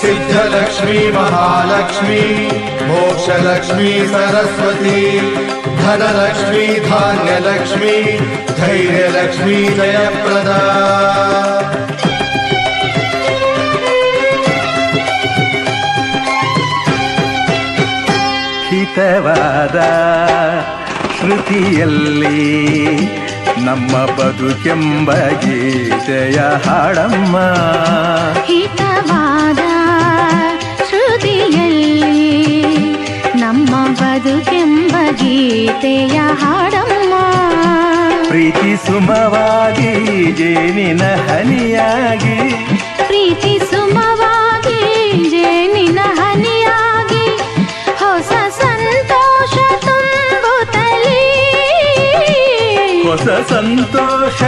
सिद्धलक्ष्मी महालक्ष्मी मोक्षलक्ष्मी सरस्वती धनलक्ष्मी धान्यलक्ष्मी धैर्यलक्ष्मी जयप्रदा ಹಿತವಾದ ಶ್ರುತಿಯಲ್ಲಿ ನಮ್ಮ ಬದುಕೆಂಬ ಗೀತೆಯ ಹಾಡಮ್ಮ. ಹಿತವಾದ ಶ್ರುತಿಯಲ್ಲಿ ನಮ್ಮ ಬದುಕೆಂಬ ಗೀತೆಯ ಹಾಡಮ್ಮ. ಪ್ರೀತಿ ಸುಮವಾಗಿ ಜೇನಿನ ಹನಿಯಾಗಿ ಪ್ರೀತಿ ಸುಮವಾಗಿ ಜೇನಿನ ಹನಿಯಾಗಿ ಹೊಸ ಸಂತೋಷ ತುಂಬುತ್ತಲೇ ಹೊಸ ಸಂತೋಷ